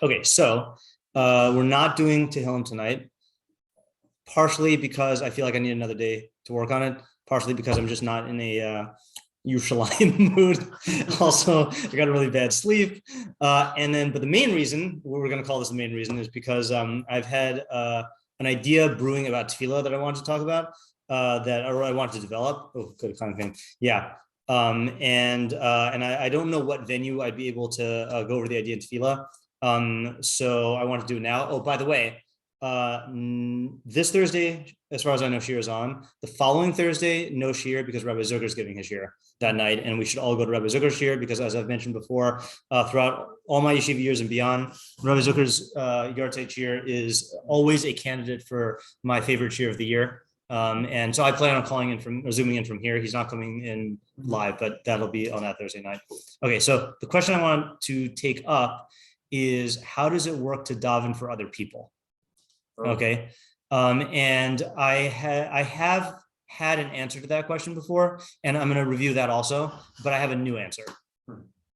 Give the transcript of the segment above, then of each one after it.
Okay, so we're not doing Tehilim tonight, partially because I feel like I need another day to work on it, partially because I'm just not in a Yerushalayim mood. Also, I got a really bad sleep. But the main reason, what we're going to call this the main reason, is because I've had an idea brewing about tefilah that I wanted to talk about, that I wanted to develop. Oh, good kind of thing. Yeah. And I don't know what venue I'd be able to go over the idea in tefilah. So I want to do it now. Oh, by the way, this Thursday, as far as I know, Shir is on. The following Thursday, no Shir, because Rabbi Zucker is giving his Shir that night, and we should all go to Rabbi Zucker's Shir, because as I've mentioned before, throughout all my yeshiva years and beyond, Rabbi Zucker's Yartzeit Shir is always a candidate for my favorite Shir of the year. And so I plan on zooming in from here. He's not coming in live, but that'll be on that Thursday night. Okay, so the question I want to take up is, how does it work to daven for other people? Okay. And I have had an answer to that question before, and I'm going to review that also, but I have a new answer.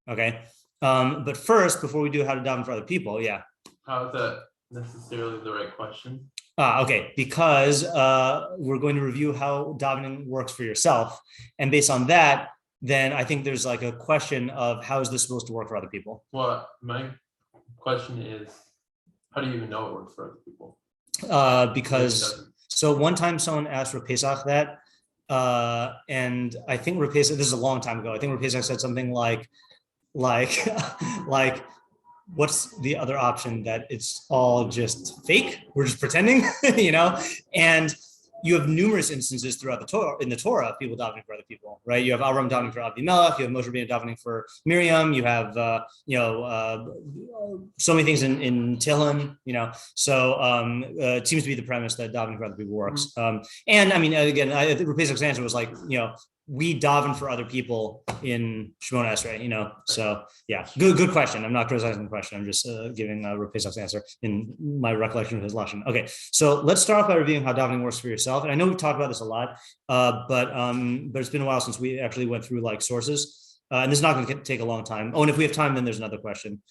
Okay. But first, before we do how to daven for other people, yeah. How is that necessarily the right question? Okay, because we're going to review how davening works for yourself. And based on that, then I think there's like a question of how is this supposed to work for other people? Well, my question is, how do you even know it works for other people? Because so one time someone asked Rav Pesach that, and I think Rav Pesach, this is a long time ago, I think Rav Pesach said something like, what's the other option, that it's all just fake? We're just pretending, And you have numerous instances throughout the Torah, in the Torah, of people davening for other people, right? You have Avram davening for Avimelech, you have Moshe Rabbeinu davening for Miriam, you have, so many things in Tehilim, So it seems to be the premise that davening for other people works. And I mean, again, I think Rav Pesach's answer was like, we daven for other people in Shemona Esrei, So yeah, good question. I'm not criticizing the question. I'm just giving Rav Pesach's answer in my recollection of his lashon. Okay, so let's start off by reviewing how davening works for yourself. And I know we've talked about this a lot, but it's been a while since we actually went through like sources, and this is not going to take a long time. Oh, and if we have time, then there's another question.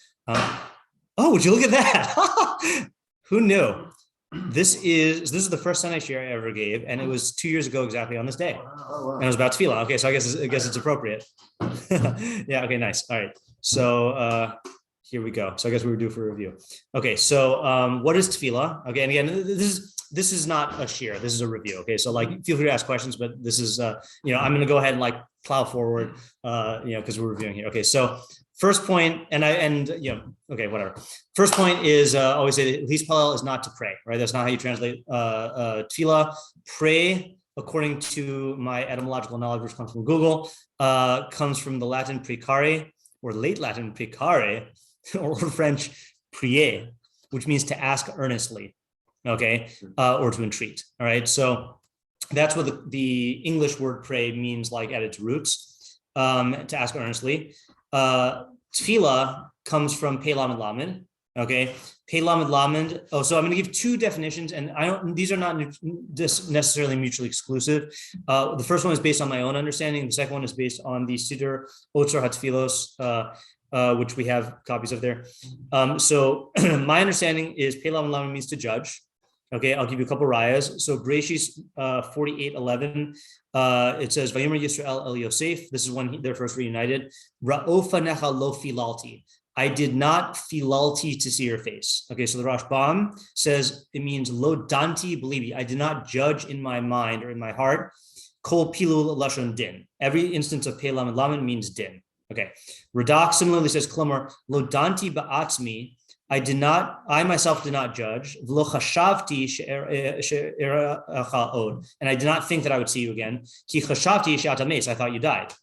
Would you look at that? Who knew? This is the first Sunday share I ever gave, and it was 2 years ago exactly on this day. And it was about tefilah. Okay, so I guess it's appropriate. Yeah. Okay. Nice. All right. So here we go. So I guess we were due for a review. Okay. So what is tefilah? Okay. And again, this is not a shir. This is a review. Okay. So like, feel free to ask questions, but this is I'm going to go ahead and like plow forward. Because we're reviewing here. Okay. So first point, okay, whatever. First point is always say that least palel is not to pray, right? That's not how you translate tefilah. Pray, according to my etymological knowledge, which comes from Google, comes from the Latin precare, or late Latin precare, or French prier, which means to ask earnestly, okay, or to entreat. All right, so that's what the English word pray means, like at its roots, to ask earnestly. Tefilah comes from Pei Lamed Lamed. Okay, Pei Lamed Lamed. Oh, so I'm going to give two definitions, and these are not necessarily mutually exclusive. The first one is based on my own understanding. The second one is based on the סידור, Otzar HaTfilos, which we have copies of there. So my understanding is Pei Lamed Lamed means to judge. Okay, I'll give you a couple rayas. So Beraishit 48:11, it says, "Vayomer Yisrael El Yosef." This is when they're first reunited. Ra'ofanecha lo filalti. I did not filalti to see your face. Okay, so the Rashbam says it means lo danti belibi. I did not judge in my mind or in my heart. Kol pilul lashon din. Every instance of Pei Lamed Lamed means din. Okay, Radak similarly says, "Klomer lo danti ba'atzmi." I myself did not judge. And I did not think that I would see you again. I thought you died.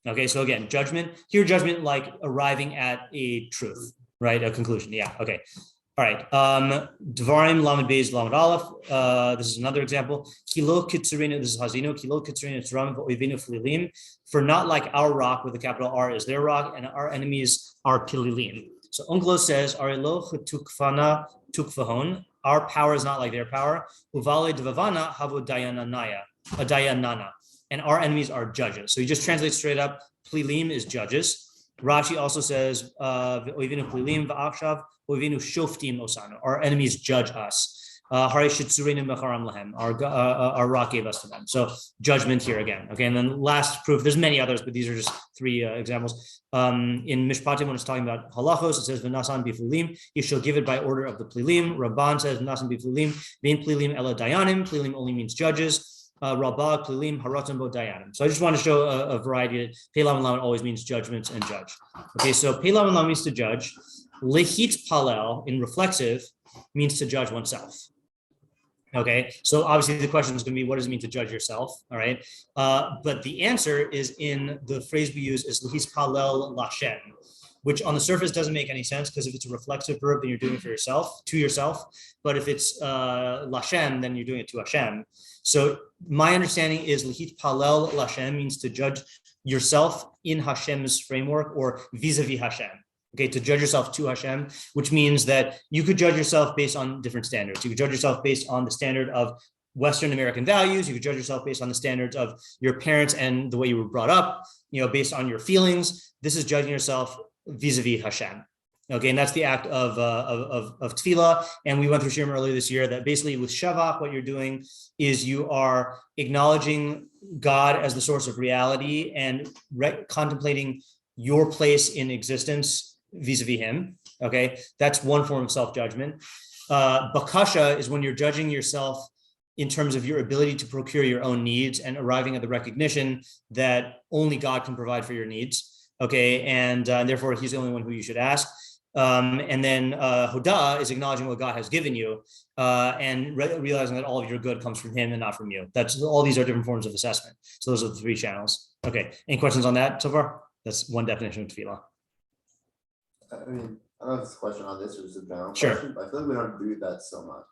Okay, so again, judgment. Here, judgment like arriving at a truth, right? A conclusion. Yeah, okay. All right. Dvarim Lamed Beis Lamed Aleph. This is another example. Kilo Kitzurina, this is Hazino. Kilo Kitzurina Tram V'Oivinu Fililim. For not like our rock, where the capital R is their rock, and our enemies are Pililim. So Onklos says, "Arelo tukfana tukfahon." Our power is not like their power. Uvale devavana havu dayanana, and our enemies are judges. So you just translate straight up. Plilim is judges. Rashi also says, our enemies judge us. Our rock gave us to them. So judgment here again. Okay, and then last proof, there's many others, but these are just three examples. In Mishpatim, when it's talking about halachos, it says v'nasan bifulim, you shall give it by order of the plilim. Rabban says v'nasan bifulim, v'in plilim ela dayanim, plilim only means judges. Rabba, plilim, haratam bo dayanim. So I just want to show a variety. Pelam and lamed always means judgments and judge. Okay, so pelam and lamed means to judge. Lehit palel in reflexive means to judge oneself. Okay, so obviously the question is going to be, what does it mean to judge yourself? All right, but the answer is in the phrase we use is lehis palel lashem, which on the surface doesn't make any sense because if it's a reflexive verb, then you're doing it for yourself, to yourself. But if it's lashem, then you're doing it to Hashem. So my understanding is lehit palel lashem means to judge yourself in Hashem's framework or vis-a-vis Hashem. Okay, to judge yourself to Hashem, which means that you could judge yourself based on different standards. You could judge yourself based on the standard of Western American values. You could judge yourself based on the standards of your parents and the way you were brought up, based on your feelings. This is judging yourself vis-a-vis Hashem. Okay, and that's the act of tefilah. And we went through Shir earlier this year that basically with shavach, what you're doing is you are acknowledging God as the source of reality and contemplating your place in existence vis-a-vis him. Okay, that's one form of self-judgment. Bakasha is when you're judging yourself in terms of your ability to procure your own needs and arriving at the recognition that only God can provide for your needs. Okay, and therefore he's the only one who you should ask. And then Hoda is acknowledging what God has given you and realizing that all of your good comes from him and not from you. That's all. These are different forms of assessment. So those are the three channels. Okay, any questions on that so far? That's one definition of tefilah. I mean, I don't know if it's a question on this or just a general Sure. question, but I feel like we don't do that so much.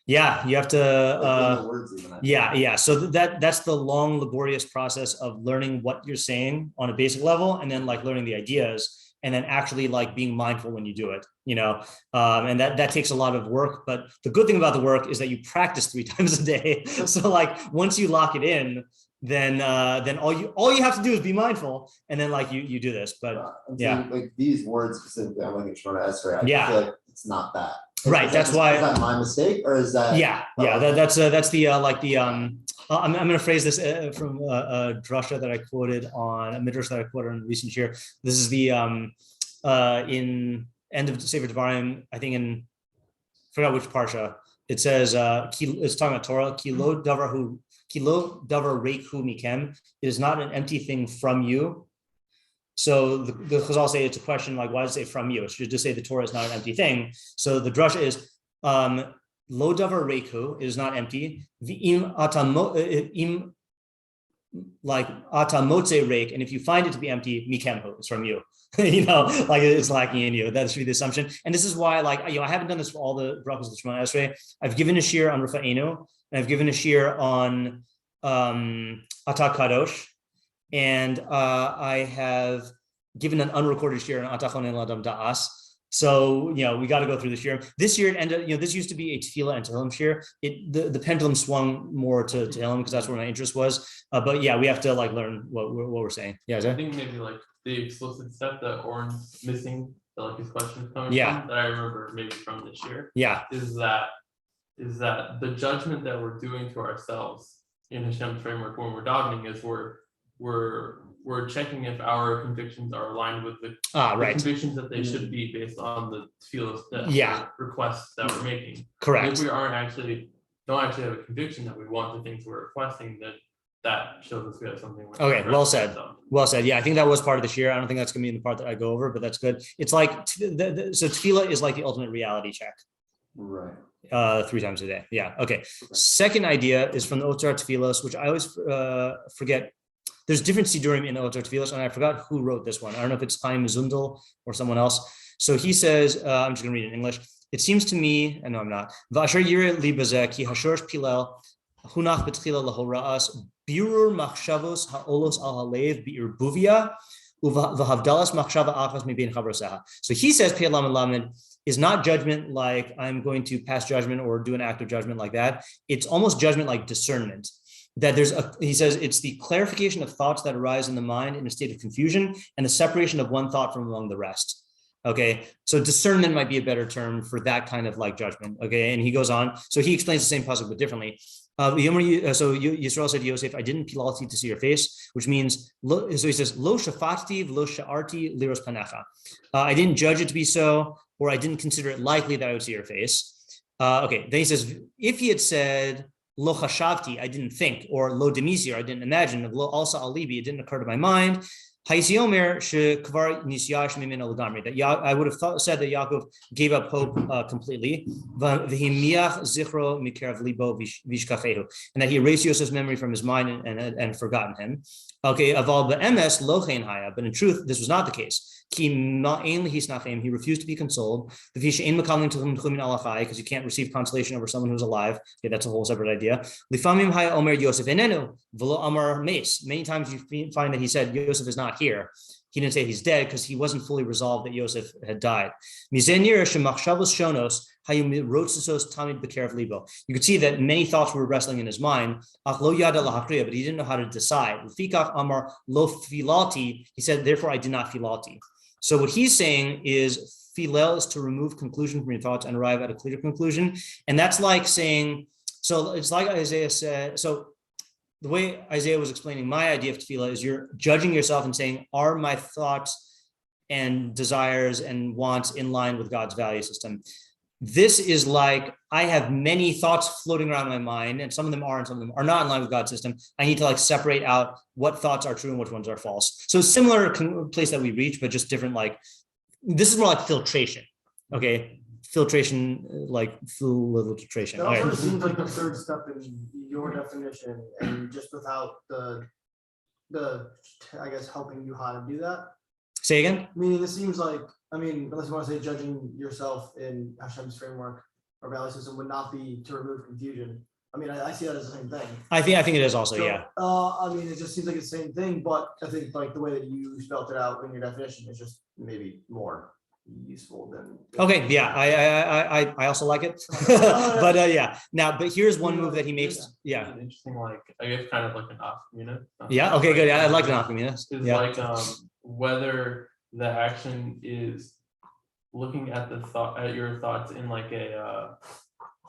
Yeah, you have to. Like in the words even, Yeah. So that's the long, laborious process of learning what you're saying on a basic level, and then like learning the ideas, and then actually like being mindful when you do it. And that takes a lot of work. But the good thing about the work is that you practice 3 times a day. So like once you lock it in, then all you have to do is be mindful, and then like you do this. But like these words specifically, I'm looking at Shimon Esrei. I feel like it's not that. Right. That's why. Is that my mistake, or is that? Yeah. That's the I'm going to phrase this from a drasha that I quoted on a midrash that I quoted on recent year. This is the in end of Sefer Dvarim, I think I forgot which parsha. It says it's talking about Torah. Kilo davar reikhu mikem. It is not an empty thing from you. So the Chazal say it's a question like, why does it say from you? It should just say the Torah is not an empty thing. So the drasha is lo davar reikhu, it is not empty. Im like ata motze reik, and if you find it to be empty, mikemhu, it's from you. Like it's lacking in you. That should be the assumption. And this is why, like, I haven't done this for all the brachos of Shemona Esrei. I've given a shir on Rafa'enu, and I've given a shir on Ata Kadosh, and I have given an unrecorded shir on Ata Chonen Ladam Da'as. So, we got to go through the shir. This year it ended, this used to be a tefilah and Tehilim shir. The pendulum swung more to Tehilim because that's where my interest was. But yeah, we have to like learn what we're saying. Yeah, I think maybe like the explicit step that Oren's missing, that like his question is coming from, that I remember maybe from this year. Yeah. Is that the judgment that we're doing to ourselves in Hashem's framework when we're davening is we're checking if our convictions are aligned with the convictions that they should be based on the tefilah requests that we're making. Correct. If we don't actually have a conviction that we want the things we're requesting, then that shows us we have something. Okay, well said. Well said. Yeah, I think that was part of this year. I don't think that's going to be in the part that I go over, but that's good. It's like so tefilah is like the ultimate reality check. Right. 3 times a day. Yeah. Okay. Second idea is from the Otzar tefilos, which I always forget. There's different Sidurim in the Otzar tefilos, and I forgot who wrote this one. I don't know if it's Chaim Zundel or someone else. So he says, I'm just going to read it in English. It seems to me, and no, I'm not. V'asher yireh li bazeh ki hashorish pilel hunach b'tchila lahora'as birur machshavos ha'olos al halev bi'urbuvia v'havdalas machshava achas mibein chavroseha. So he says Pei Lamed Lamed is not judgment like I'm going to pass judgment or do an act of judgment like that. It's almost judgment like discernment. that he says it's the clarification of thoughts that arise in the mind in a state of confusion and the separation of one thought from among the rest. Okay, so discernment might be a better term for that kind of like judgment. Okay, and he goes on. So he explains the same pasuk but differently. So Yisrael said to Yosef, I didn't pilalti to see your face, which means, so he says, lo shafati lo sha'arti liros panecha. I didn't judge it to be so, or I didn't consider it likely that I would see your face. Okay, then he says, if he had said, lo chashavti, I didn't think, or lo demisi, or I didn't imagine, lo alsa alibi, it didn't occur to my mind, that I would have said that Yaakov gave up hope completely, and that he erased Yosef's memory from his mind and forgotten him. Okay, but in truth, this was not the case. He refused to be consoled because you can't receive consolation over someone who's alive. Okay, that's a whole separate idea. Many times you find that he said Yosef is not here. He didn't say he's dead because he wasn't fully resolved that Yosef had died. You could see that many thoughts were wrestling in his mind, but he didn't know how to decide. He said, therefore I did not filalti. So what he's saying is filel is to remove conclusion from your thoughts and arrive at a clear conclusion. And that's like saying, so it's like Isaiah said, so the way Isaiah was explaining my idea of tefilah is you're judging yourself and saying, are my thoughts and desires and wants in line with God's value system? This is like, I have many thoughts floating around in my mind, and some of them are and some of them are not in line with God's system. I need to like separate out what thoughts are true and which ones are false. So similar place that we reach, but just different, like, this is more like filtration. Okay. Filtration, like filtration. It also seems like the third step in your definition, and just without the I guess helping you how to do that. Say again? Meaning it seems like, I mean, unless you want to say judging yourself in Hashem's framework or value system would not be to remove confusion. I mean, I see that as the same thing. I think it is also, so, yeah. I mean, it just seems like it's the same thing, but I think like the way that you spelled it out in your definition is just maybe more useful than. Okay, yeah, I also like it, but yeah. Now, but here's one move that he makes. Yeah, interesting. Like I guess kind of like an afkamina. Yeah. Okay. Good. Yeah, I like an afkamina. Is like whether the action is looking at your thoughts in like a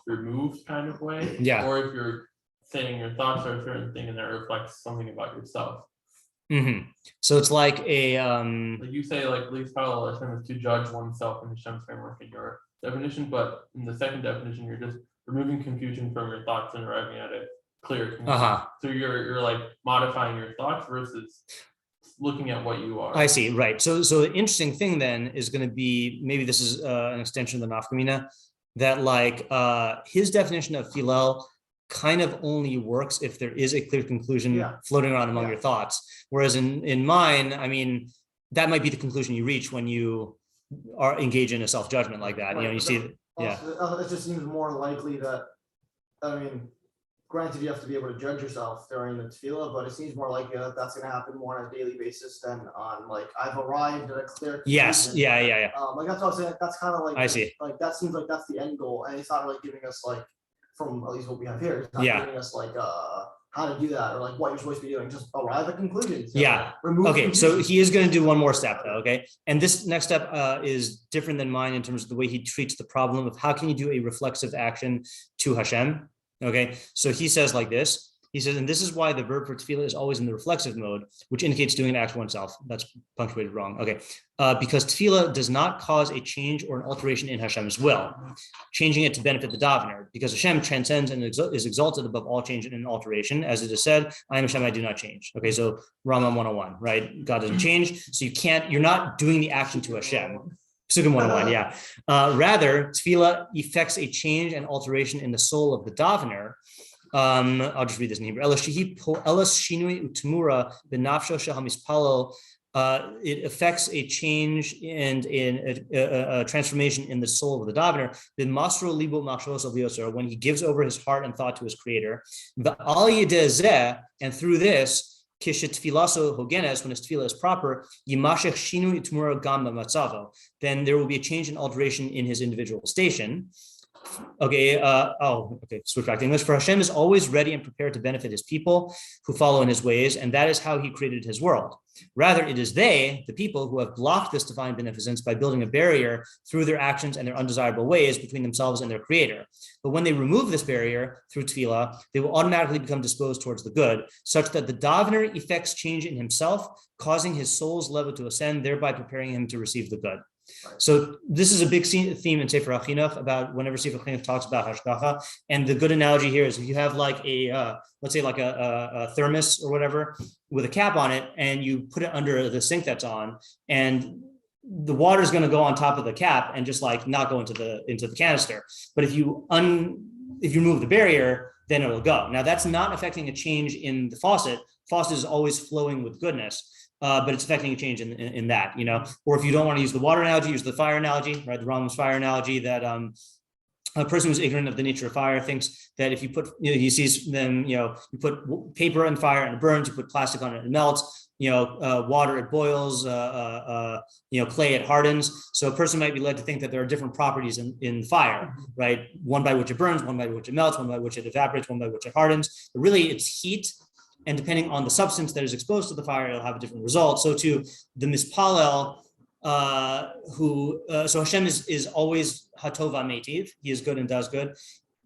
removed kind of way, or if you're saying your thoughts are a certain thing and that reflects something about yourself. Mm-hmm. So it's like a like you say, like least parallel is to judge oneself in Hashem's framework in your definition, but in the second definition, you're just removing confusion from your thoughts and arriving at a clear conclusion. So you're like modifying your thoughts versus looking at what you are. I see. Right. So the interesting thing then is going to be, maybe this is an extension of the nafkamina, that like his definition of filel kind of only works if there is a clear conclusion floating around among your thoughts. Whereas in mine, I mean, that might be the conclusion you reach when you are engaged in a self-judgment like that. Right. You know, you see, it just seems more likely that, I mean, granted, you have to be able to judge yourself during the tefilah, but it seems more likely that that's going to happen more on a daily basis than on like, I've arrived at a clear conclusion. Yes. Yeah. Like that's what I'm saying. That's kind of like, I see. Like that seems like that's the end goal. And it's not really giving us like, from at least what we have here, it's not giving us like how to do that or like what you're supposed to be doing, just arrive at conclusions. Okay, so he is going to do one more step though, okay? And this next step is different than mine in terms of the way he treats the problem of how can you do a reflexive action to Hashem, okay? So he says like this, he says, and this is why the verb for tefilah is always in the reflexive mode, which indicates doing an act oneself. That's punctuated wrong. Okay. Because tefilah does not cause a change or an alteration in Hashem's will, changing it to benefit the davener, because Hashem transcends and is exalted above all change and alteration. As it is said, I am Hashem, I do not change. Okay. So Rambam 101, right? God doesn't change. So you're not doing the action to Hashem. Sugim 101, yeah. Rather, tefilah effects a change and alteration in the soul of the davener. I'll just read this in Hebrew. It affects a change and a transformation in the soul of the davener. When he gives over his heart and thought to his creator. And through this, when his tefilah is proper, then there will be a change and alteration in his individual station. Switch back to English. For Hashem is always ready and prepared to benefit his people who follow in his ways, and that is how he created his world. Rather, it is they, the people, who have blocked this divine beneficence by building a barrier through their actions and their undesirable ways between themselves and their creator. But when they remove this barrier through tefilah, they will automatically become disposed towards the good, such that the davener effects change in himself, causing his soul's level to ascend, thereby preparing him to receive the good. So this is a big theme in Sefer HaChinuch about whenever Sefer HaChinuch talks about hashgacha. And the good analogy here is if you have like let's say like a thermos or whatever with a cap on it, and you put it under the sink that's on, and the water is going to go on top of the cap and just like not go into the canister. But if you remove the barrier, then it will go. Now that's not affecting a change in the faucet. Faucet is always flowing with goodness. But it's affecting a change in that, or if you don't want to use the water analogy, use the fire analogy, right? The Rambam's fire analogy that a person who's ignorant of the nature of fire thinks that if you put, he sees them, you put paper on fire and it burns, you put plastic on it and it melts, water, it boils, clay, it hardens. So a person might be led to think that there are different properties in fire, right? One by which it burns, one by which it melts, one by which it evaporates, one by which it hardens. But really it's heat. And depending on the substance that is exposed to the fire, it'll have a different result. So to the mispalel, so Hashem is always hatova metiv. He is good and does good.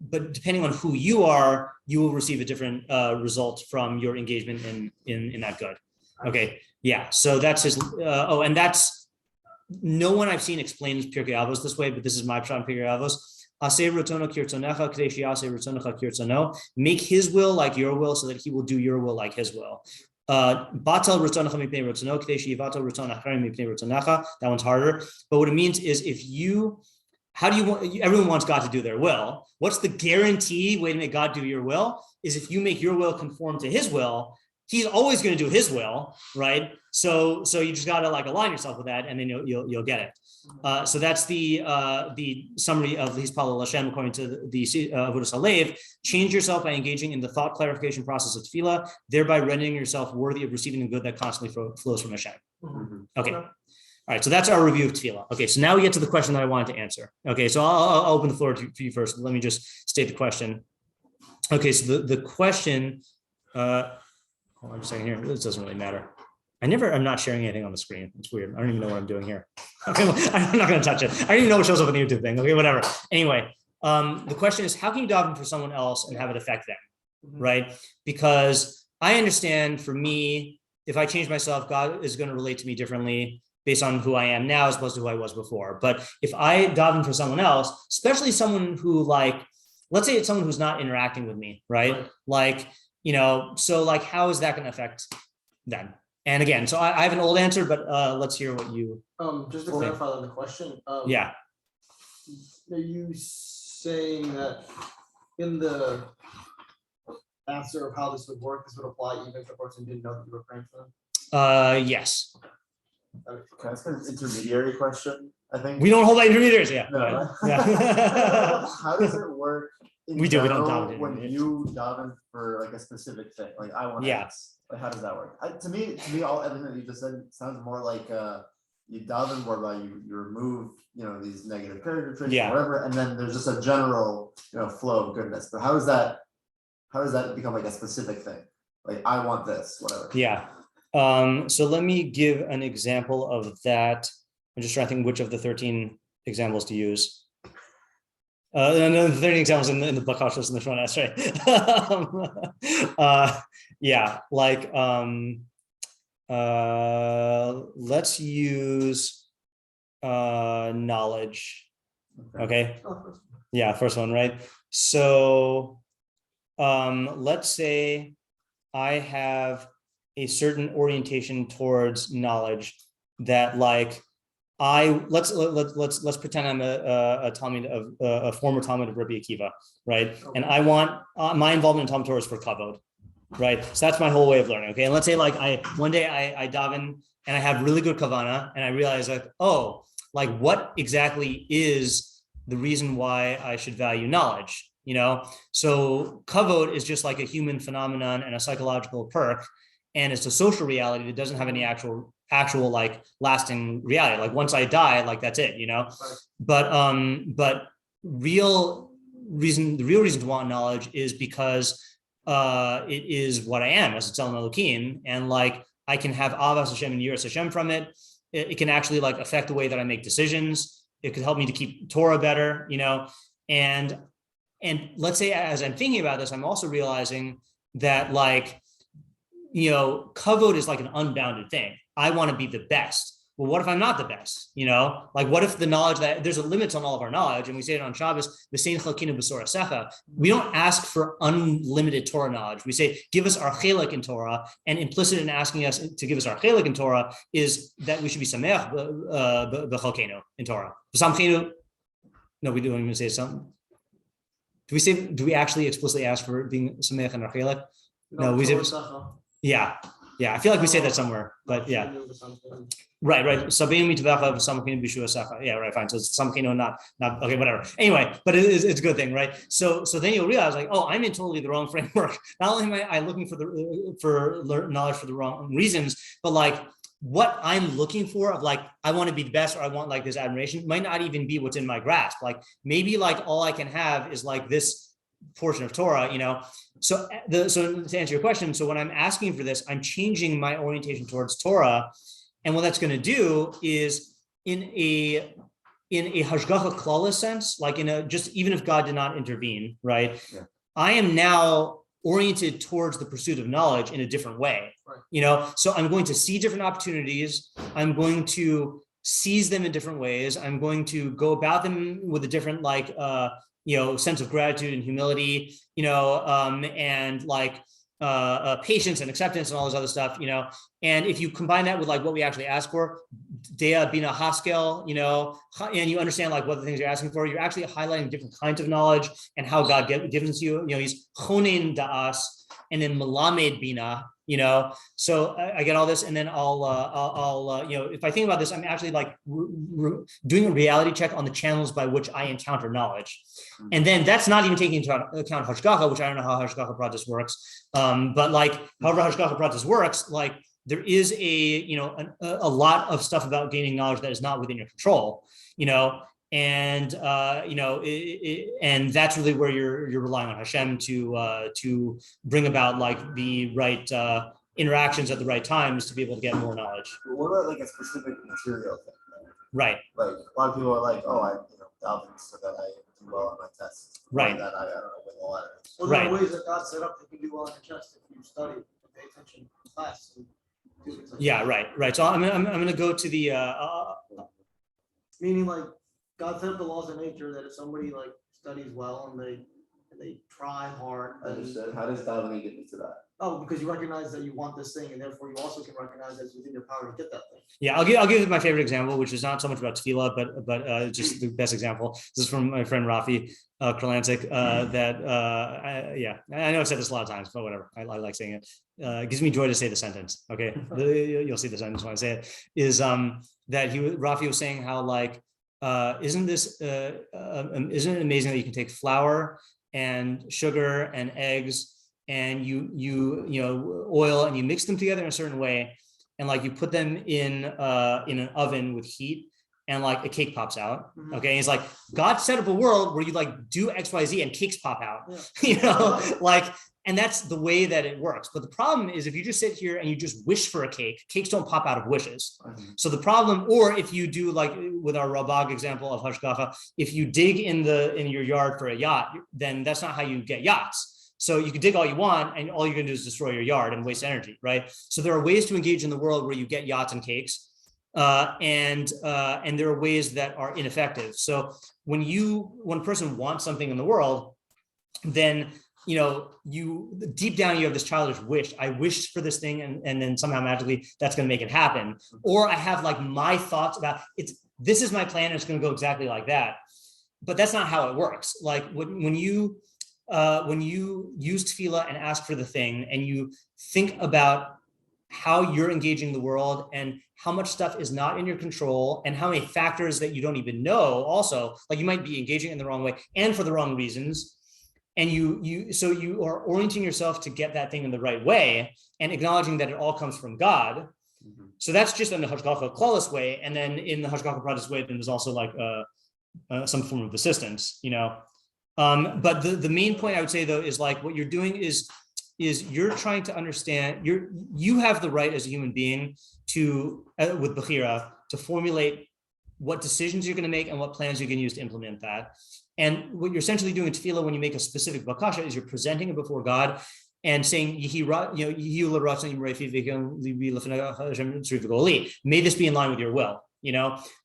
But depending on who you are, you will receive a different result from your engagement in that good. Okay, yeah. So that's his. And that's no one I've seen explains Pirkei Avos this way, but this is my pshat in Pirkei Avos. Make his will like your will so that he will do your will like his will. That one's harder. But what it means is everyone wants God to do their will. What's the guarantee way to make God do your will is if you make your will conform to his will, he's always going to do his will, right? So you just got to like align yourself with that, and then you'll get it. So that's the summary of Hispalel Hashem according to the Avodas Halev. Change yourself by engaging in the thought clarification process of tefilah, thereby rendering yourself worthy of receiving the good that constantly flows from Hashem. Okay. All right, so that's our review of tefilah. Okay, so now we get to the question that I wanted to answer. Okay, so I'll open the floor to you first. Let me just state the question. Okay, so the question. Hold on a second here. This doesn't really matter. I'm not sharing anything on the screen. It's weird. I don't even know what I'm doing here. Okay, I'm not going to touch it. I don't even know what shows up on the YouTube thing. Okay, whatever. Anyway, the question is, how can you daven for someone else and have it affect them, right? Because I understand for me, if I change myself, God is going to relate to me differently based on who I am now as opposed to who I was before. But if I daven for someone else, especially someone who let's say it's someone who's not interacting with me, right? So how is that going to affect them? And again, so I have an old answer, but let's hear what you. Just to clarify on the question. Yeah. Are you saying that in the answer of how this would work, this would apply even if the person didn't know that you were praying for them? Yes. Okay, that's an intermediary question, I think. We don't hold that intermediaries. Yeah. No. Yeah. How does it work? We don't daven when you daven for like a specific thing. Like I want X. Like how does that work? To me, everything that you just said sounds more like you daven whereby you remove these negative character traits or whatever, and then there's just a general flow of goodness. But how does that become like a specific thing? Like I want this, whatever. Yeah. So let me give an example of that. I'm just trying to think which of the 13 examples to use. And the 13 examples in the Bekius in the front, that's right. Let's use knowledge. Okay. Yeah, first one, right? So let's say I have a certain orientation towards knowledge that let's pretend I'm a Talmud of a former Talmud of Rabbi Akiva, right? Okay. And I want my involvement in Talmud Torah is for kavod, right? So that's my whole way of learning. Okay, and let's say one day I daven and I have really good kavana, and I realize what exactly is the reason why I should value knowledge? So kavod is just like a human phenomenon and a psychological perk, and it's a social reality that doesn't have any actual lasting reality. Like once I die, that's it, But real real reason to want knowledge is because it is what I am as a Tzelem Elokim, and like I can have Avas Hashem and Yiras Hashem from it. It can actually like affect the way that I make decisions. It could help me to keep Torah better, and let's say as I'm thinking about this, I'm also realizing that like, kavod is like an unbounded thing. I want to be the best. Well, what if I'm not the best? Like what if the knowledge that there's a limit on all of our knowledge, and we say it on Shabbos, we don't ask for unlimited Torah knowledge. We say, give us our chelik in Torah, and implicit in asking us to give us our chelik in Torah is that we should be sameach b'chalkenu in Torah. No, we don't even say something. Do we actually explicitly ask for being sameach in our chelik? No, we say, yeah. I feel like we say that somewhere, but yeah. Right. Yeah, right, fine. So it's samchino, not okay, whatever. Anyway, but it's a good thing, right? So then you'll realize like, oh, I'm in totally the wrong framework. Not only am I looking for knowledge for the wrong reasons, but like what I'm looking for of like, I want to be the best, or I want like this admiration might not even be what's in my grasp. Like maybe like all I can have is like this portion of Torah, So to answer your question, so when I'm asking for this, I'm changing my orientation towards Torah. And what that's going to do is in a hashgacha klala sense, like just even if God did not intervene, right? Yeah. I am now oriented towards the pursuit of knowledge in a different way, right. So I'm going to see different opportunities. I'm going to seize them in different ways. I'm going to go about them with a different sense of gratitude and humility, and like patience and acceptance and all this other stuff, and if you combine that with like what we actually ask for, Dea Bina Haskel, and you understand like what the things you're asking for, you're actually highlighting different kinds of knowledge and how God gives it to you. He's chonin da'as and then melamed bina, so I get all this, and then I'll if I think about this, I'm actually like doing a reality check on the channels by which I encounter knowledge, and then that's not even taking into account hashgacha, which I don't know how hashgacha pratis works, but like however hashgacha pratis works, like there is a lot of stuff about gaining knowledge that is not within your control, and and that's really where you're relying on Hashem to bring about like the right interactions at the right times to be able to get more knowledge. What about like a specific material thing? Right. Like a lot of people are like, oh, I daven so that I do well on my tests. Right. That I don't know, win the letters. Well, there are ways that God set up that you can do well on your test if you study and pay attention in class. Yeah, right. So I'm gonna go to the meaning like God set up the laws of nature that if somebody like studies well and they try hard. Understood. How does davening get into that? Oh, because you recognize that you want this thing, and therefore you also can recognize that it's within your power to get that thing. Yeah, I'll give my favorite example, which is not so much about tefilah, but just the best example. This is from my friend Rafi Kralancic. I know I've said this a lot of times, but whatever. I like saying it. It gives me joy to say the sentence. Okay, you'll see the sentence when I say it. Is that Rafi was saying how like isn't it amazing that you can take flour and sugar and eggs and you oil and you mix them together in a certain way, and like you put them in an oven with heat, and like a cake pops out. Mm-hmm. Okay, and it's like God set up a world where you like do XYZ and cakes pop out. Yeah. And that's the way that it works. But the problem is if you just sit here and you just wish for a cake, cakes don't pop out of wishes. Mm-hmm. So the problem, or if you do like with our Rabag example of hashgacha, if you dig in your yard for a yacht, then that's not how you get yachts. So you can dig all you want, and all you're going to do is destroy your yard and waste energy, right? So there are ways to engage in the world where you get yachts and cakes, and there are ways that are ineffective. So when a person wants something in the world, then you deep down you have this childish wish. I wish for this thing, and then somehow magically that's going to make it happen. Or I have like my thoughts about it. This is my plan, and it's going to go exactly like that. But that's not how it works. Like when you use tefilah and ask for the thing, and you think about how you're engaging the world and how much stuff is not in your control and how many factors that you don't even know also, like you might be engaging in the wrong way and for the wrong reasons. And so you are orienting yourself to get that thing in the right way and acknowledging that it all comes from God. Mm-hmm. So that's just in the hashgacha klaus way. And then in the hashgacha pratis way, then there's also like some form of assistance, But the main point I would say though is like what you're doing is you're trying to understand, you have the right as a human being to with Bechira to formulate what decisions you're going to make and what plans you're going to use to implement that. And what you're essentially doing in tefilah when you make a specific bakasha is you're presenting it before God and saying, may this be in line with your will,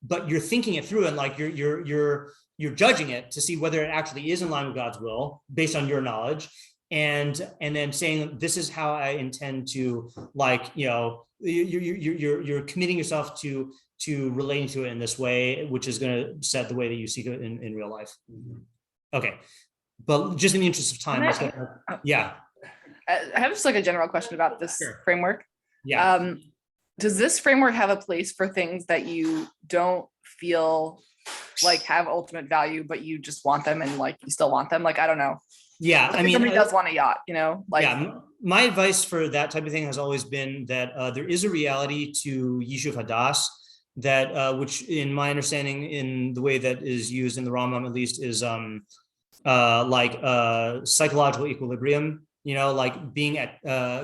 but you're thinking it through and like you're judging it to see whether it actually is in line with God's will based on your knowledge. And then saying, this is how I intend to, like, you're committing yourself to relating to it in this way, which is going to set the way that you see it in real life. Okay. But just in the interest of time, yeah. I have just like a general question about this framework. Yeah. Does this framework have a place for things that you don't feel like have ultimate value, but you just want them and like you still want them? Like, I don't know. Yeah. I mean, somebody does want a yacht, like. Yeah. My advice for that type of thing has always been that there is a reality to Yishuv Hadas that, which in my understanding in the way that is used in the Rambam, at least, is like psychological equilibrium, like being at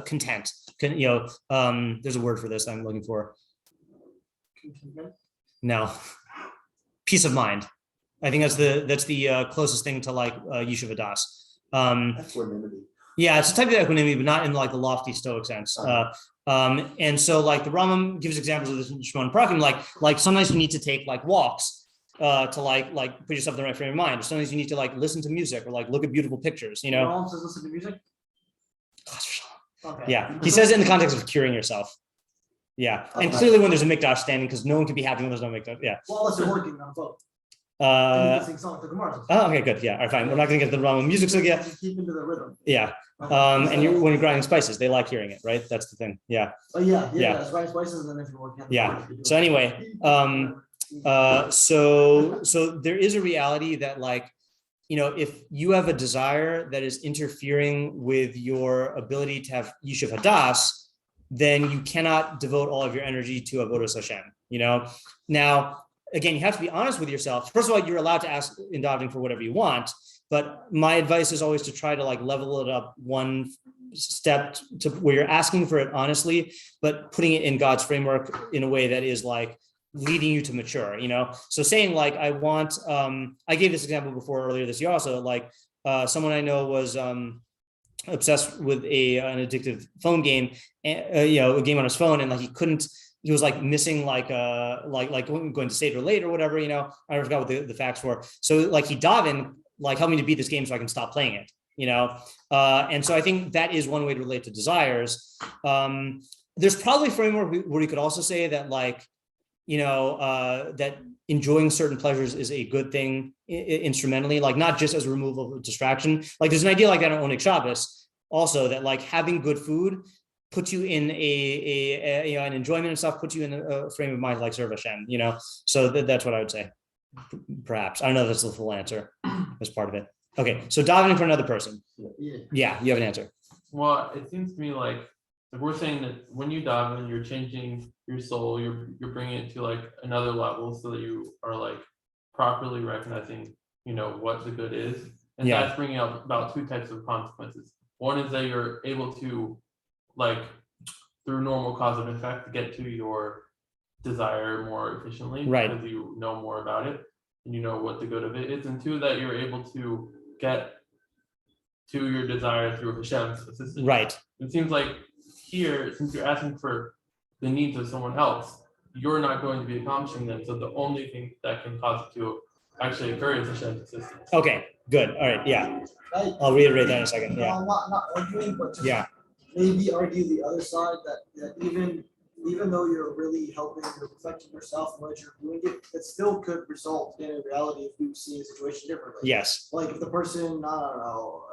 content. There's a word for this I'm looking for. No, peace of mind. I think that's the closest thing to like Yishuv Hadas. Equanimity. Yeah, it's a type of equanimity, but not in like the lofty Stoic sense. And so like the Rambam gives examples of this in Shimon Prakim, like sometimes you need to take like walks to like put yourself in the right frame of mind. Or sometimes you need to like listen to music or like look at beautiful pictures. Rambam says listen to music. Okay. Yeah, he says it in the context of curing yourself. Yeah, and clearly when there's a mikdash standing, because no one can be happy when there's no mikdash. Yeah. Well, unless they're working on both. Okay, good. Yeah, all right, fine. We're not going to get the Rambam music so yeah. Keep into the rhythm. Yeah. And when you're grinding spices, they like hearing it, right? That's the thing. Yeah. Oh yeah. It's grinding spices, and then if you're working. Yeah. So anyway, so there is a reality that like, if you have a desire that is interfering with your ability to have Yishuv Hadas, then you cannot devote all of your energy to Avodas Hashem. Now, again, you have to be honest with yourself. First of all, you're allowed to ask in davening for whatever you want, but my advice is always to try to like level it up one step to where you're asking for it honestly, but putting it in God's framework in a way that is like leading you to mature, So saying like, I want, I gave this example before earlier this year also, like someone I know was obsessed with an addictive phone game, a game on his phone, and like he was like missing like going to סידור late or whatever, I forgot what the facts were. So like he davened, like help me to beat this game so I can stop playing it, and so I think that is one way to relate to desires. There's probably a framework where you could also say that like, that enjoying certain pleasures is a good thing instrumentally, like not just as a removal of distraction. Like there's an idea like that on Onik Shabbos also, that like having good food puts you in an enjoyment and stuff, puts you in a frame of mind like serve Hashem, so that's what I would say. Perhaps I don't know if that's the full answer as part of it. Okay, so davening for another person. Yeah, you have an answer. Well, it seems to me like we're saying that when you daven, you're changing your soul, you're bringing it to like another level, so that you are like properly recognizing, what the good is, and that's bringing up about two types of consequences. One is that you're able to, like, through normal cause and effect, get to your desire more efficiently, right? Because you know more about it and you know what the good of it is, and two, that you're able to get to your desire through Hashem's assistance. Right. It seems like here, since you're asking for the needs of someone else, you're not going to be accomplishing them. So the only thing that can cause it to actually occur is Hashem's assistance. Okay, good. All right, yeah. I'll reiterate that in a second. Yeah. Not arguing, but just maybe argue the other side that even though you're really helping, you're perfecting yourself and what you're doing, it still could result in a reality if you see a situation differently. Yes. Like if the person, I don't know,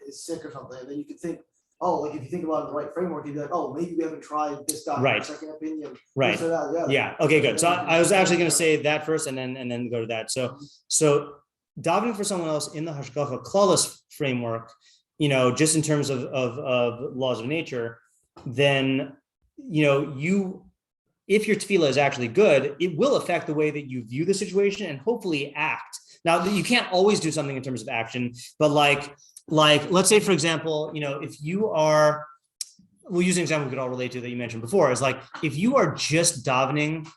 is sick or something, then you could think, oh, like if you think about it in the right framework, you'd be like, oh, maybe we haven't tried this guy, right? Second opinion, right? Yeah. Okay, good. So I was actually going to say that first, and then go to that. So davening for someone else in the Hashgacha Klaus framework, just in terms of laws of nature, then if your tefilah is actually good, it will affect the way that you view the situation and hopefully act Now you can't always do something in terms of action, but like let's say, for example, if you are, we'll use an example we could all relate to that you mentioned before, is like if you are just davening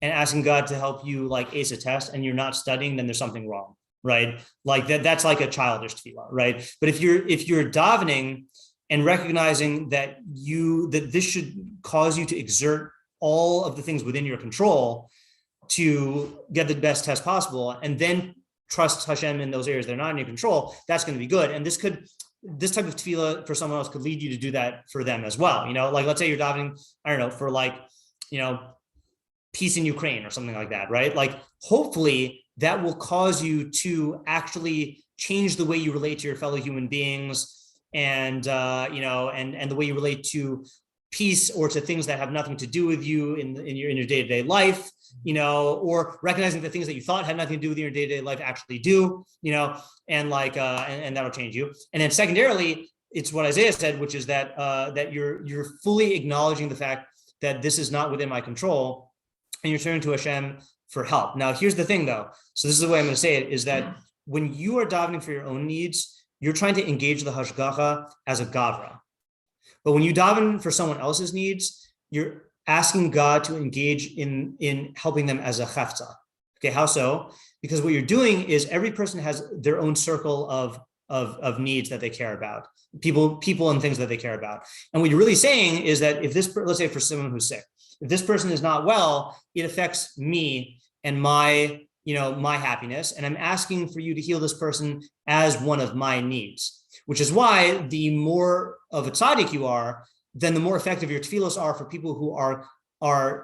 and asking God to help you like ace a test and you're not studying, then there's something wrong, right? Like that's like a childish tefilah, right? But if you're davening and recognizing that this should cause you to exert all of the things within your control to get the best test possible, and then trust Hashem in those areas that are not in your control, that's going to be good. And this type of tefilah for someone else could lead you to do that for them as well. Like let's say you're davening, I don't know, for like, peace in Ukraine or something like that, right? Like hopefully that will cause you to actually change the way you relate to your fellow human beings, and and the way you relate to peace or to things that have nothing to do with you in your day-to-day life, or recognizing the things that you thought had nothing to do with your day-to-day life actually do, and that'll change you. And then secondarily, it's what Isaiah said, which is that that you're fully acknowledging the fact that this is not within my control, and you're turning to Hashem for help. Now, here's the thing though. So this is the way I'm going to say it, is that when you are davening for your own needs, you're trying to engage the hashgacha as a gavra. But when you daven for someone else's needs, you're asking God to engage in helping them as a chefza. Okay, how so? Because what you're doing is every person has their own circle of needs that they care about, people and things that they care about. And what you're really saying is that if this, let's say for someone who's sick, if this person is not well, it affects me and my happiness. And I'm asking for you to heal this person as one of my needs, which is why the more of a tzaddik you are, then the more effective your tefilos are for people who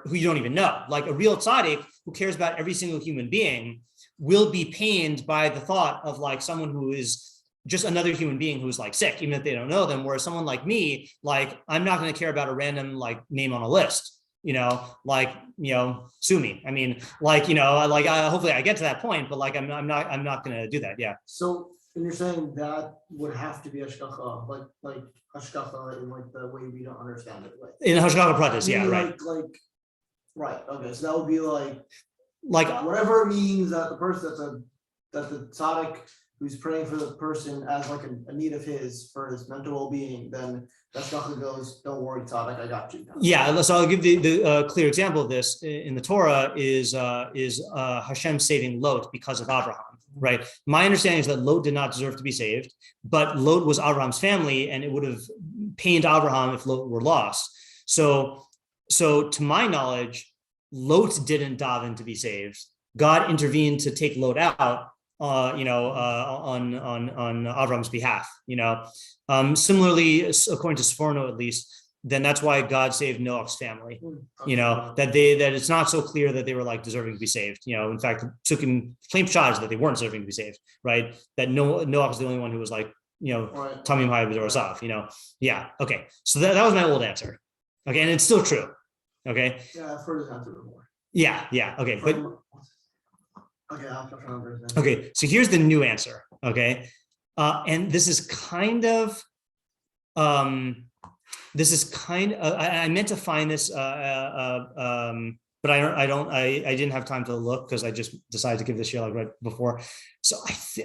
who you don't even know. Like a real tzaddik who cares about every single human being will be pained by the thought of like someone who is just another human being who's like sick, even if they don't know them. Whereas someone like me, like I'm not going to care about a random like name on a list. Sue me. I mean, hopefully I get to that point, but like I'm not going to do that. Yeah. So, and you're saying that would have to be hashgacha, like hashgacha in like the way we don't understand it, like in hashgacha pratis, yeah, right. Right. Okay, so that would be like whatever it means that the person that the tzaddik who's praying for the person as like a need of his for his mental well-being, then hashgacha goes, don't worry, tzaddik, I got you. Yeah, so I'll give the clear example of this in the Torah is Hashem saving Lot because of Abraham. Right. My understanding is that Lot did not deserve to be saved, but Lot was Abraham's family, and it would have pained Abraham if Lot were lost. So to my knowledge, Lot didn't daven to be saved. God intervened to take Lot out, on Abraham's behalf. Similarly, according to Sforno, at least, then that's why God saved Noach's family. That it's not so clear that they were like deserving to be saved. In fact, Psukim claimed charge that they weren't deserving to be saved, right? That Noach was the only one who was like, Tamim Hayab Zorasav, Yeah. Okay. So that was my old answer. Okay. And it's still true. Okay. Yeah, I've heard his answer before. Yeah. Okay. But okay. Okay. So here's the new answer. Okay. And this is kind of, I meant to find this, but I didn't have time to look because I just decided to give this shiur right before. So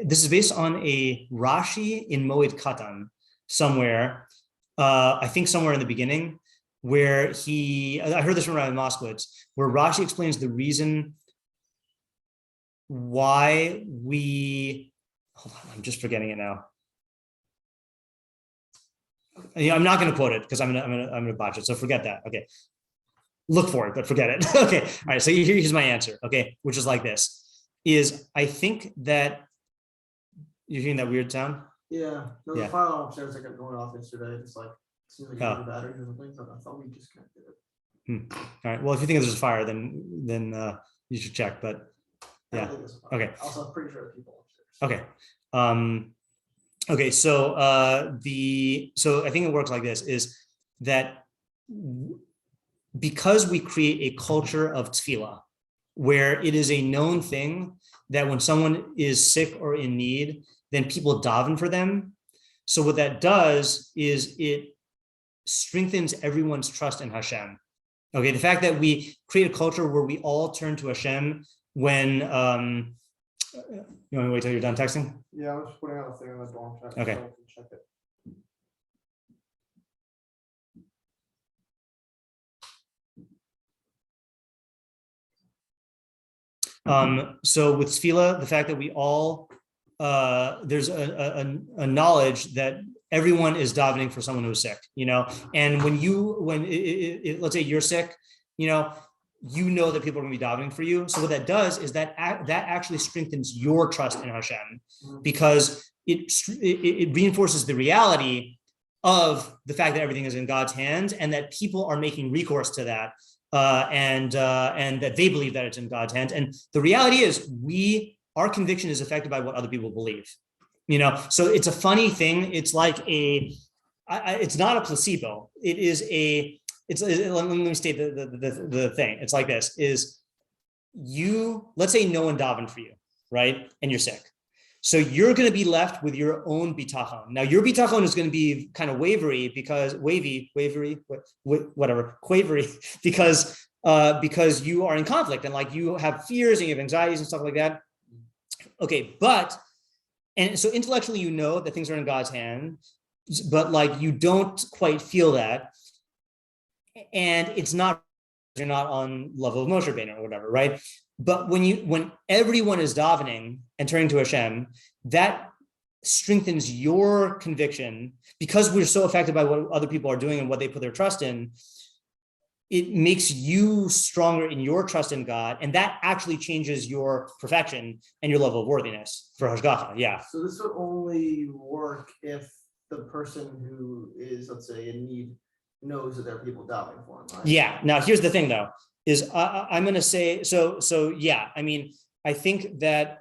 this is based on a Rashi in Moed Katan somewhere, I think somewhere in the beginning, where I heard this from Rabbi Moskowitz, where Rashi explains the reason why hold on, I'm just forgetting it now. I'm not going to quote it because I'm going to botch it. So forget that. Okay. Look for it, but forget it. Okay. All right. So here's my answer. Okay. Which is like this, is I think that you're hearing that weird sound. Yeah. No, the fire alarm upstairs I got going off yesterday. It's like, seems like the batteries or something. So I thought we disconnected it. All right. Well, if you think there's a fire, then you should check, but yeah. Okay. Also, I'm pretty sure people upstairs. Okay. Okay, so so I think it works like this, is that because we create a culture of tefilah, where it is a known thing that when someone is sick or in need, then people daven for them. So what that does is it strengthens everyone's trust in Hashem. Okay, the fact that we create a culture where we all turn to Hashem when You want to wait till you're done texting? Yeah, I'm just putting out a thing on the dorm chat. Okay. So I can check it. So with tefilah, the fact that we all there's a knowledge that everyone is davening for someone who's sick, and when let's say you're sick, you know that people are going to be davening for you. So what that does is that actually strengthens your trust in Hashem, because it reinforces the reality of the fact that everything is in God's hands and that people are making recourse to that. And that they believe that it's in God's hands. And the reality is our conviction is affected by what other people believe, so it's a funny thing. It's like it's not a placebo. It is let me state the thing. It's like this let's say no one davened for you, right? And you're sick. So you're going to be left with your own bitachon. Now your bitachon is going to be kind of quavery because you are in conflict and like you have fears and you have anxieties and stuff like that. Okay, and so intellectually you know that things are in God's hand, but like you don't quite feel that, and you're not on level of Moshe Rabbeinu or whatever, right? But when everyone is davening and turning to Hashem, that strengthens your conviction, because we're so affected by what other people are doing and what they put their trust in. It makes you stronger in your trust in God, and that actually changes your perfection and your level of worthiness for Hashgacha. Yeah. So this would only work if the person who is, let's say, in need knows that there are people davening for him, right? Yeah. Now, here's the thing, though. I'm going to say, so yeah, I mean, I think that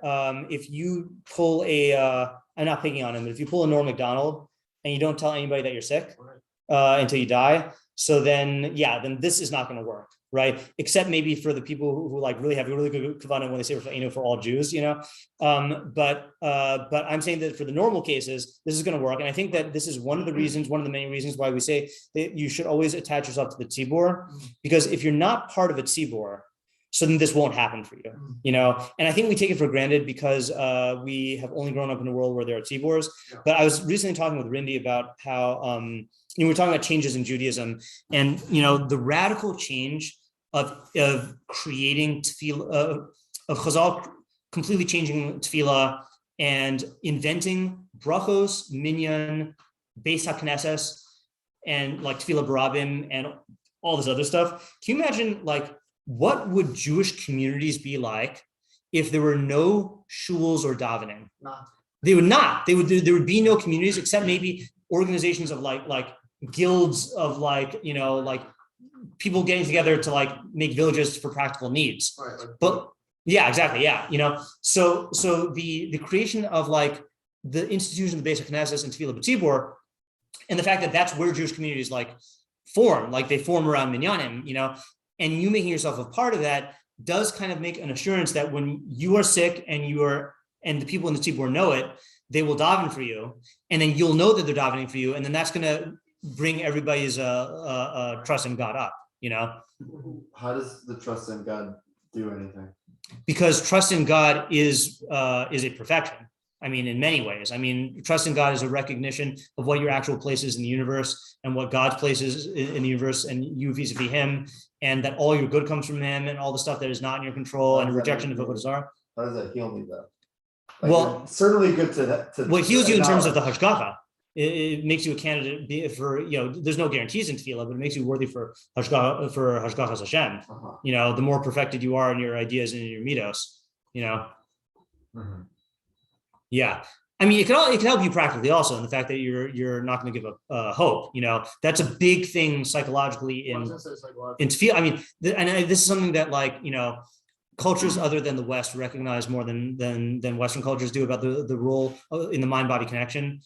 if you pull I'm not picking on him, but if you pull a Norm Macdonald and you don't tell anybody that you're sick until you die, so then this is not going to work, right? Except maybe for the people who like really have a really good kavanah when they say for all Jews, But I'm saying that for the normal cases, this is going to work, and I think that this is one of the many reasons why we say that you should always attach yourself to the tzibor, because if you're not part of a tzibor, so then this won't happen for you, And I think we take it for granted because we have only grown up in a world where there are tzibors. Yeah. But I was recently talking with Rindy about how we're talking about changes in Judaism, and the radical change of creating tefilah, of Chazal completely changing tefilah and inventing brachos, minyan, beis haknesses, and like tefilah barabim and all this other stuff. Can you imagine like what would Jewish communities be like if there were no shuls or davening? They would not. There would be no communities except maybe organizations of like guilds of like people getting together to like make villages for practical needs. Right, but yeah, exactly. Yeah. So the creation of like the institution of the basic Knesset and Tefilah B'tzibor, and the fact that that's where Jewish communities like form, like they form around minyanim, and you making yourself a part of that does kind of make an assurance that when you are sick and the people in the tzibor know it, they will daven for you, and then you'll know that they're davening for you, and then that's going to bring everybody's trust in God up. How does the trust in God do anything? Because trust in God is a perfection. I mean, in many ways. I mean, trust in God is a recognition of what your actual place is in the universe and what God's place is in the universe, and you vis-a-vis Him, and that all your good comes from Him, and all the stuff that is not in your control and a rejection of Avodah. How does that heal me, though? Well, certainly good to well, it heals you in terms of the hashgacha. It makes you a candidate for, there's no guarantees in tefilah, but it makes you worthy for hashgachas Hashem. Uh-huh. The more perfected you are in your ideas and in your midos, Mm-hmm. Yeah. I mean, it can help you practically also in the fact that you're not going to give up hope. That's a big thing psychologically in tefilah. I mean, this is something that cultures other than the West recognize more than Western cultures do about the role in the mind-body connection.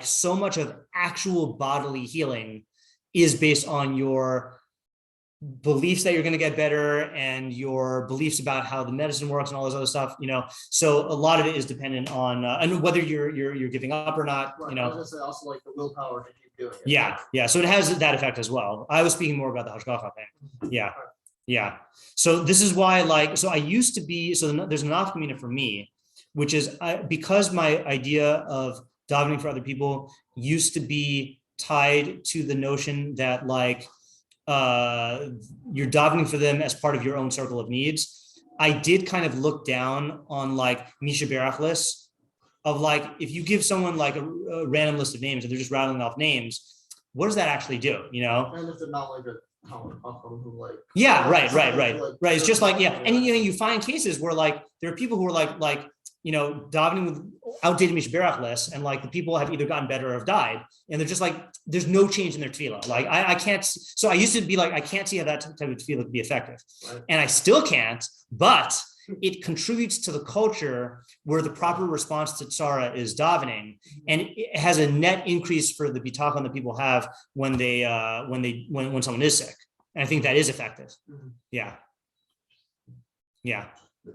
So much of actual bodily healing is based on your beliefs that you're going to get better and your beliefs about how the medicine works and all this other stuff. So a lot of it is dependent on and whether you're giving up or not. Right. I was going to say also like the willpower to keep doing it. Yeah. So it has that effect as well. I was speaking more about the hashgacha thing. Yeah. Yeah. So this is why, like, so I used to be, there's an nafka for me, which is because my idea of davening for other people used to be tied to the notion that like you're davening for them as part of your own circle of needs. I did kind of look down on like Misha Berach lists of like, if you give someone like a random list of names and they're just rattling off names, what does that actually do? You know? And if they're not like a who like right. It's just like, yeah. And you find cases where like there are people who are like davening with outdated Mishberach lists, and like the people have either gotten better or have died, and they're just like, there's no change in their tefilah. Like I can't. So I used to be like, I can't see how that type of tefilah could be effective, right. And I still can't. But it contributes to the culture where the proper response to tzara is davening, and it has a net increase for the bitachon that people have when someone is sick. And I think that is effective. Yeah.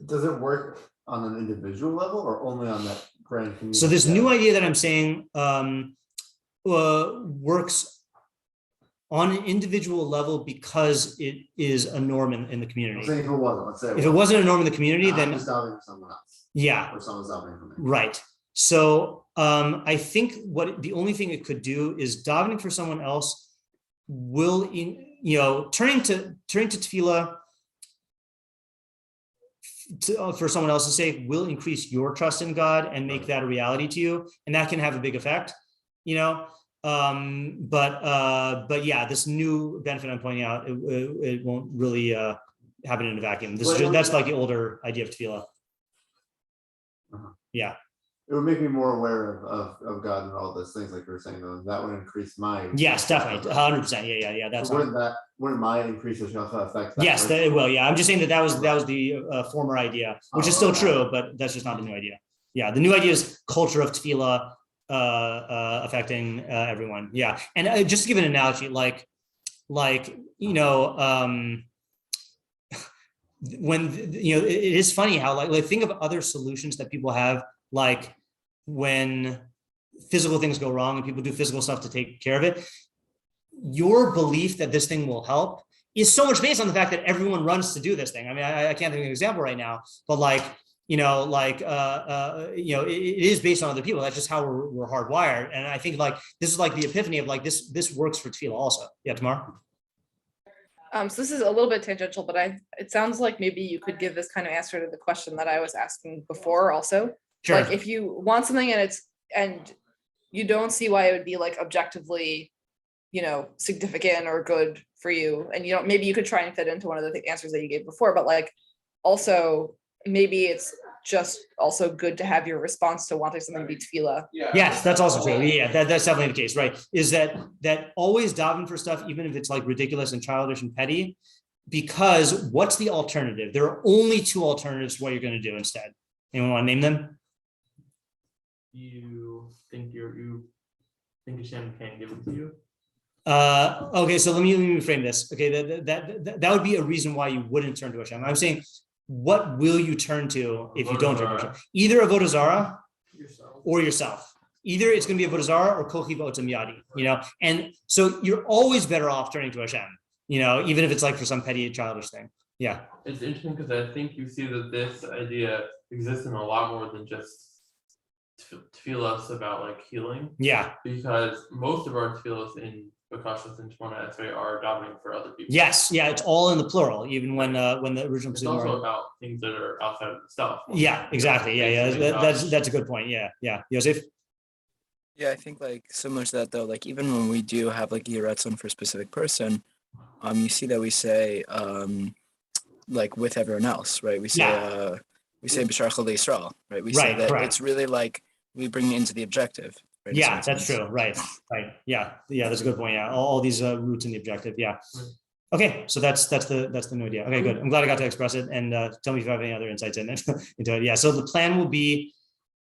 Does it work on an individual level or only on that grand community? So this new idea that I'm saying works on an individual level because it is a norm in the community. I'm saying if it wasn't, let's say if it wasn't a norm in the community, then just davening for someone else. Yeah. Or someone's davening for me. Right. So I think the only thing it could do is davening for someone else will, turning to tefilah for someone else's sake will increase your trust in God and make that a reality to you, and that can have a big effect. But yeah, this new benefit I'm pointing out, it won't really happen in a vacuum. That's like the older idea of tefilah. Yeah. It would make me more aware of God and all those things, like you were saying, though. That would increase my. Yes, definitely, 100%. Yeah. That's so wouldn't my increase of shachar affect that? Yes, it will. Yeah, I'm just saying that was the former idea, which is still true, but that's just not the new idea. Yeah, the new idea is culture of tefilah affecting everyone. Yeah, and just to give an analogy, when it is funny how like think of other solutions that people have, like when physical things go wrong and people do physical stuff to take care of it. Your belief that this thing will help is so much based on the fact that everyone runs to do this thing. I mean, I can't think of an example right now, but it is based on other people. That's just how we're hardwired. And I think like this is like the epiphany of like this works for tefilah also. Yeah, Tamar. So this is a little bit tangential, but it sounds like maybe you could give this kind of answer to the question that I was asking before also. Sure. Like if you want something and you don't see why it would be like objectively, significant or good for you, and maybe you could try and fit into one of the answers that you gave before, but like also maybe it's just also good to have your response to wanting something to be tefilah. Yes, that's also true. Yeah, that's definitely the case, right? Is that always daven for stuff, even if it's like ridiculous and childish and petty, because what's the alternative? There are only two alternatives to what you're going to do instead. Anyone want to name them? You think Hashem can't give it to you? Okay, so let me frame this. Okay, that would be a reason why you wouldn't turn to Hashem. I'm saying, what will you turn to if you don't turn to Hashem? Either avodah zarah or yourself. Either it's going to be avodah zarah or kochi v'otam yadi. And so you're always better off turning to Hashem. Even if it's like for some petty childish thing. Yeah. It's interesting because I think you see that this idea exists in a lot more than just tefillos about like healing. Yeah. Because most of our tefillos in Bekius and Shmona Esrei are davening for other people. Yes, yeah, it's all in the plural, even when the original. It's also about things that are outside of the self. Yeah, exactly. Yeah. That's a good point. Yeah. Yosef? Yeah, I think like similar to that though, like even when we do have like yiratzon for a specific person, you see that we say like with everyone else, right? We say b'shar chol Yisrael, right? We say that it's really like we bring it into the objective. Right? Yeah, that's true. Right. Yeah, that's a good point. Yeah, all these roots in the objective. Yeah. Okay, so that's the new idea. Okay, good. I'm glad I got to express it, and tell me if you have any other insights into it. Yeah. So the plan will be.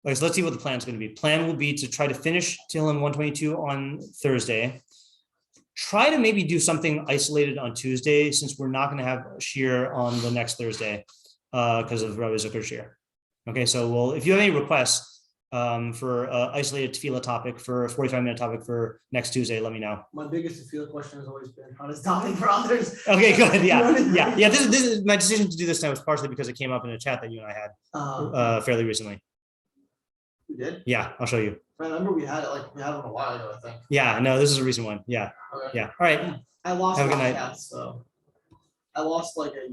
Okay, so let's see what the plan is going to be. Plan will be to try to finish Tehilim 122 on Thursday. Try to maybe do something isolated on Tuesday, since we're not going to have Shir on the next Thursday because of Rabbi Zucker's Shir. Okay, so if you have any requests, for isolated tefilah topic for a 45-minute topic for next Tuesday, let me know. My biggest tefilah question has always been, how does davening for others? Okay, good. Yeah. This is my decision to do this time was partially because it came up in a chat that you and I had fairly recently. We did? Yeah, I'll show you. I remember we had it a while ago, I think. Yeah, no, this is a recent one. Yeah. Okay. Yeah. All right. I lost Have a good my night. cat, so I lost like a